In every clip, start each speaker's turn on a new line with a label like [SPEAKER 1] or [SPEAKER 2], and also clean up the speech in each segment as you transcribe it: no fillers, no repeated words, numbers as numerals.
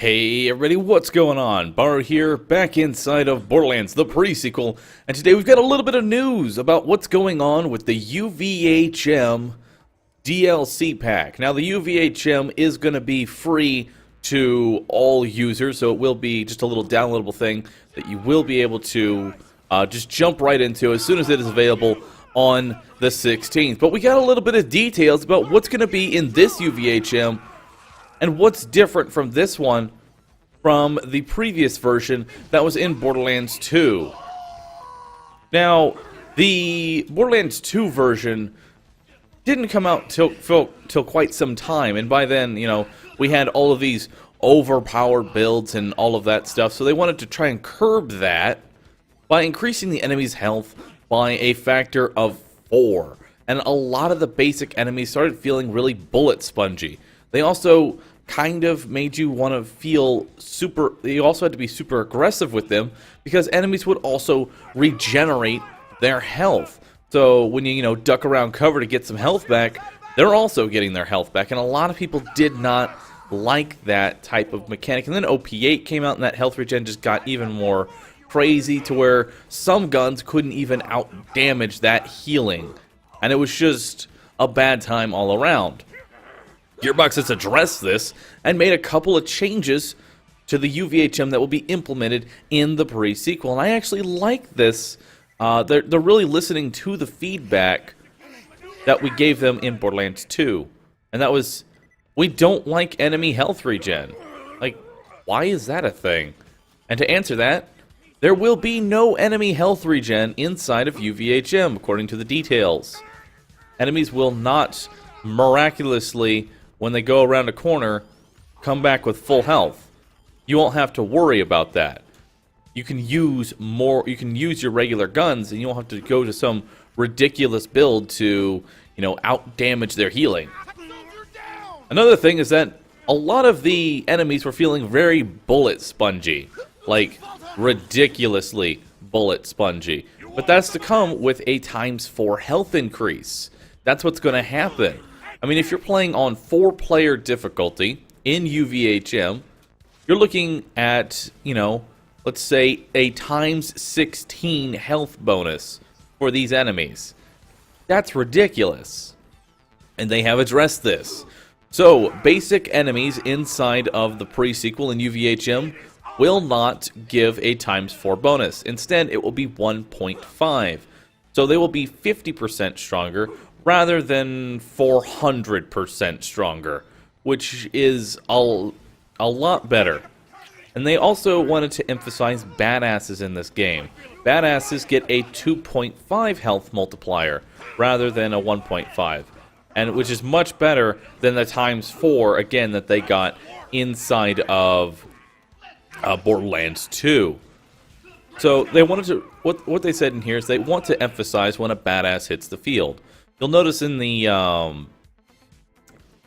[SPEAKER 1] Hey everybody, what's going on? Bahroo here, back inside of Borderlands, the pre-sequel, and today we've got a little bit of news about what's going on with the UVHM DLC Pack. Now the UVHM is going to be free to all users, so it will be just a little downloadable thing that you will be able to just jump right into as soon as it is available on the 16th. But we got a little bit of details about what's going to be in this UVHM and what's different from this one from the previous version that was in Borderlands 2. Now, the Borderlands 2 version didn't come out till quite some time, and by then, you know, we had all of these overpowered builds and all of that stuff, so they wanted to try and curb that by increasing the enemy's health by a factor of 4. And a lot of the basic enemies started feeling really bullet spongy. They also kind of made you want to feel super. You also had to be super aggressive with them because enemies would also regenerate their health. So when you duck around cover to get some health back, they're also getting their health back, and a lot of people did not like that type of mechanic. And then OP8 came out, and that health regen just got even more crazy to where some guns couldn't even out damage that healing, and it was just a bad time all around. Gearbox has addressed this and made a couple of changes to the UVHM that will be implemented in the pre-sequel. And I actually like this. They're really listening to the feedback that we gave them in Borderlands 2. And that was, we don't like enemy health regen. Like, why is that a thing? And to answer that, there will be no enemy health regen inside of UVHM, according to the details. Enemies will not miraculously, when they go around a corner, come back with full health. You won't have to worry about that. You can use your regular guns, and you won't have to go to some ridiculous build to, out damage their healing. Another thing is that a lot of the enemies were feeling very bullet spongy, like ridiculously bullet spongy. But that's to come with a ×4 health increase. That's what's going to happen. I mean, if you're playing on 4-player difficulty in UVHM, you're looking at, let's say a ×16 health bonus for these enemies. That's ridiculous. And they have addressed this. So, basic enemies inside of the pre-sequel in UVHM will not give a ×4 bonus. Instead, it will be 1.5. So they will be 50% stronger rather than 400% stronger, which is a lot better. And they also wanted to emphasize badasses in this game. Badasses get a 2.5 health multiplier rather than a 1.5, and which is much better than the ×4 again that they got inside of Borderlands 2. So they wanted to, what they said in here is they want to emphasize when a badass hits the field. You'll notice in the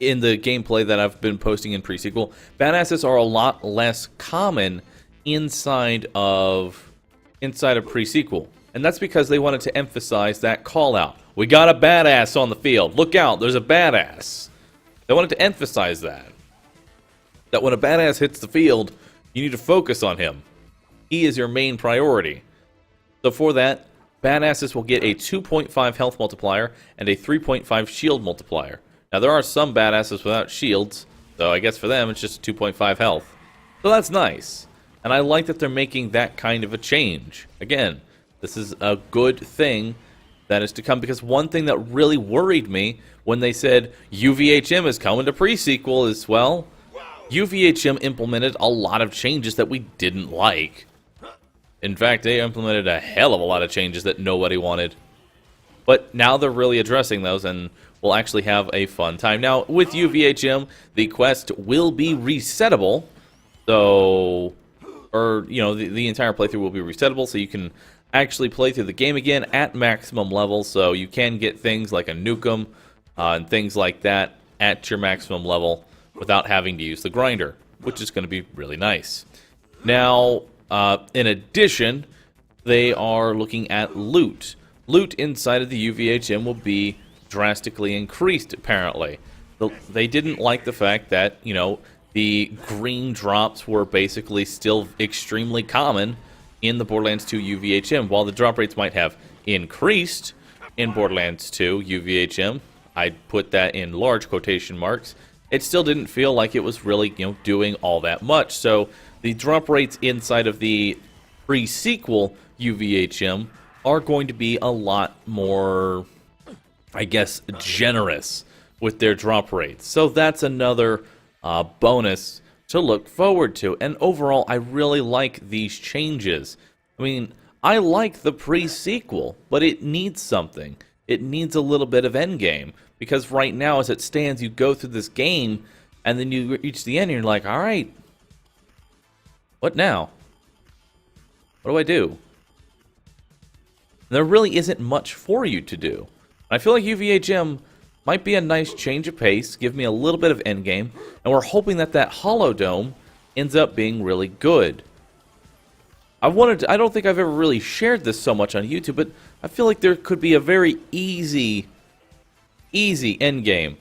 [SPEAKER 1] gameplay that I've been posting in pre-sequel, badasses are a lot less common inside of pre-sequel, and that's because they wanted to emphasize that call out. We got a badass on the field. Look out, there's a badass. They wanted to emphasize that when a badass hits the field, you need to focus on him. He is your main priority. So for that, badasses will get a 2.5 health multiplier and a 3.5 shield multiplier. Now, there are some badasses without shields, so I guess for them it's just 2.5 health. So that's nice. And I like that they're making that kind of a change. Again, this is a good thing that is to come, because one thing that really worried me when they said UVHM is coming to pre-sequel is, well, UVHM implemented a lot of changes that we didn't like. In fact, they implemented a hell of a lot of changes that nobody wanted. But now they're really addressing those, and we'll actually have a fun time. Now, with UVHM, the quest will be resettable. So, the entire playthrough will be resettable, so you can actually play through the game again at maximum level. So you can get things like a nukem and things like that at your maximum level without having to use the grinder, which is going to be really nice. Now, in addition, they are looking at loot. Loot inside of the UVHM will be drastically increased, apparently. They didn't like the fact that, the green drops were basically still extremely common in the Borderlands 2 UVHM. While the drop rates might have increased in Borderlands 2 UVHM, I'd put that in large quotation marks, it still didn't feel like it was really, doing all that much. So the drop rates inside of the pre-sequel UVHM are going to be a lot more, I guess, generous with their drop rates. So that's another bonus to look forward to. And overall, I really like these changes. I mean, I like the pre-sequel, but it needs something. It needs a little bit of endgame. Because right now, as it stands, you go through this game, and then you reach the end, and you're like, all right, what now? What do I do? There really isn't much for you to do. I feel like UVHM might be a nice change of pace, give me a little bit of endgame, and we're hoping that that Holodome ends up being really good. I don't think I've ever really shared this so much on YouTube, but I feel like there could be a very easy endgame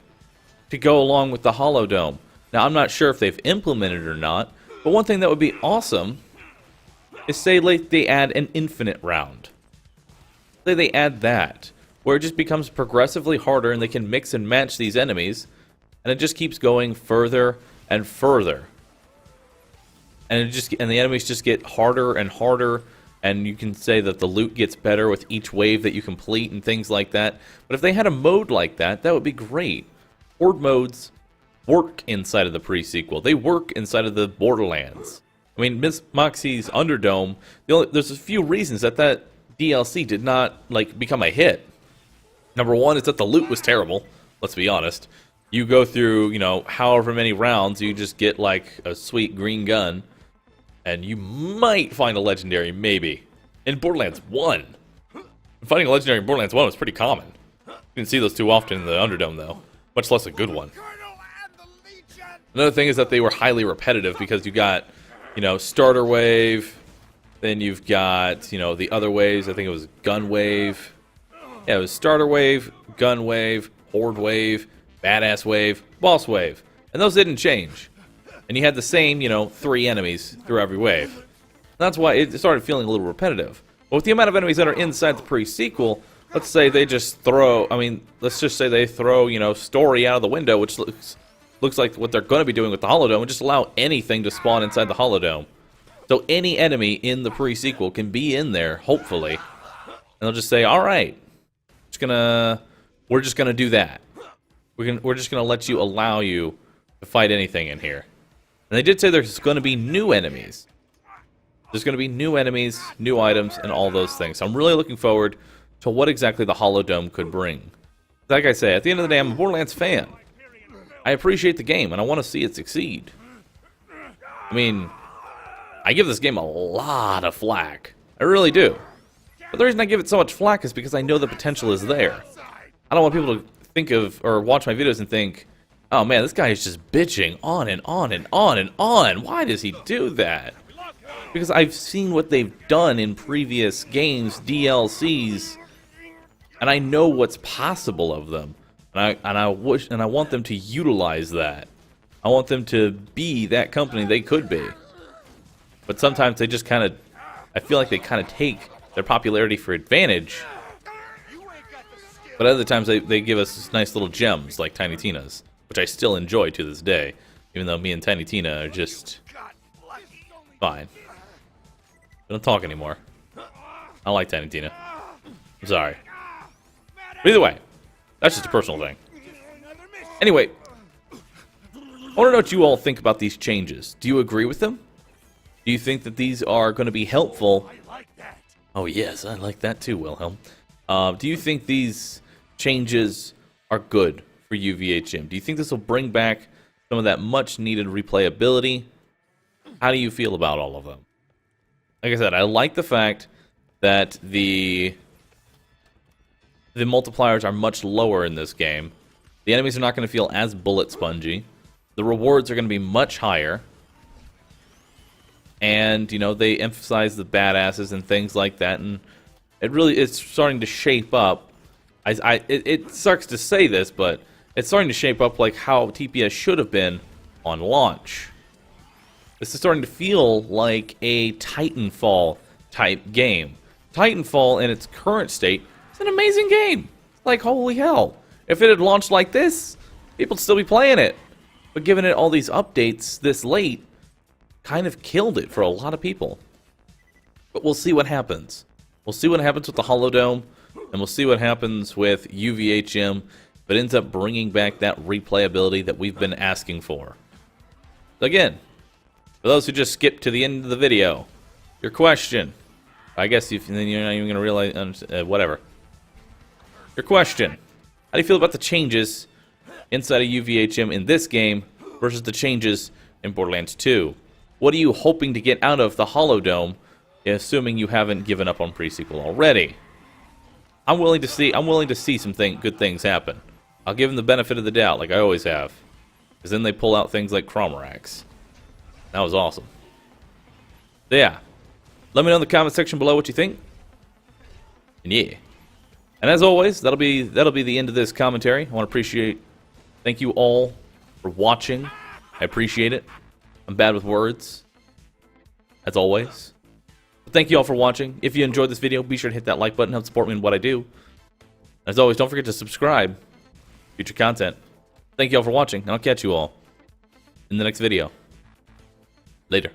[SPEAKER 1] to go along with the Holodome. Now, I'm not sure if they've implemented it or not, but one thing that would be awesome is say like they add an infinite round. Say they add that, where it just becomes progressively harder and they can mix and match these enemies, and it just keeps going further and further. And the enemies just get harder and harder, and you can say that the loot gets better with each wave that you complete and things like that. But if they had a mode like that, that would be great. Horde modes work inside of the pre-sequel. They work inside of the Borderlands. I mean, Miss Moxie's Underdome, there's a few reasons that DLC did not become a hit. Number one is that the loot was terrible, let's be honest. You go through, however many rounds, you just get like a sweet green gun, and you might find a legendary, maybe. In Borderlands 1. Finding a legendary in Borderlands 1 was pretty common. You didn't see those too often in the Underdome, though. Much less a good one. Another thing is that they were highly repetitive because you got, starter wave, then you've got, the other waves. I think it was gun wave. Yeah, it was starter wave, gun wave, horde wave, badass wave, boss wave. And those didn't change. And you had the same, 3 enemies through every wave. That's why it started feeling a little repetitive. But with the amount of enemies that are inside the pre-sequel, let's say they just throw, let's just say they throw, story out of the window, which looks like what they're going to be doing with the Holodome, and just allow anything to spawn inside the Holodome. So any enemy in the pre-sequel can be in there, hopefully. And they'll just say, all right, we're just gonna do that. We're just gonna let you allow you to fight anything in here. And they did say there's gonna be new enemies. There's gonna be new enemies, new items, and all those things. So I'm really looking forward to what exactly the Holodome could bring. Like I say, at the end of the day, I'm a Borderlands fan. I appreciate the game, and I want to see it succeed. I mean, I give this game a lot of flack. I really do. But the reason I give it so much flack is because I know the potential is there. I don't want people to think of, or watch my videos and think, oh man, this guy is just bitching on and on and on and on. Why does he do that? Because I've seen what they've done in previous games, DLCs, and I know what's possible of them. And I want them to utilize that. I want them to be that company they could be. But sometimes they just I feel like they take their popularity for advantage. But other times they give us nice little gems like Tiny Tina's, which I still enjoy to this day, even though me and Tiny Tina are just fine. I don't talk anymore. I like Tiny Tina. I'm sorry. But either way, that's just a personal thing. Anyway, I want to know what you all think about these changes. Do you agree with them? Do you think that these are going to be helpful? Oh yes, I like that too, Wilhelm. Do you think these changes are good for UVHM? Do you think this will bring back some of that much-needed replayability? How do you feel about all of them? Like I said, I like the fact that the multipliers are much lower in this game. The enemies are not going to feel as bullet spongy. The rewards are going to be much higher. And, they emphasize the badasses and things like that. And it's starting to shape up. It sucks to say this, but it's starting to shape up like how TPS should have been on launch. This is starting to feel like a Titanfall type game. Titanfall in its current state is an amazing game. Like, holy hell. If it had launched like this, people'd still be playing it. But giving it all these updates this late kind of killed it for a lot of people. But we'll see what happens. We'll see what happens with the Holodome, and we'll see what happens with UVHM if it ends up bringing back that replayability that we've been asking for. Again, for those who just skipped to the end of the video, your question. I guess then you're not even going to realize, whatever. Your question. How do you feel about the changes inside of UVHM in this game versus the changes in Borderlands 2? What are you hoping to get out of the Holodome, assuming you haven't given up on pre-sequel already? I'm willing to see some good things happen. I'll give them the benefit of the doubt, like I always have. Because then they pull out things like Chromarax. That was awesome. So yeah. Let me know in the comment section below what you think. And yeah. And as always, that'll be the end of this commentary. I want to thank you all for watching. I appreciate it. I'm bad with words, as always. But thank you all for watching. If you enjoyed this video, be sure to hit that like button. Help support me in what I do. As always, don't forget to subscribe. Future content. Thank you all for watching, and I'll catch you all in the next video. Later.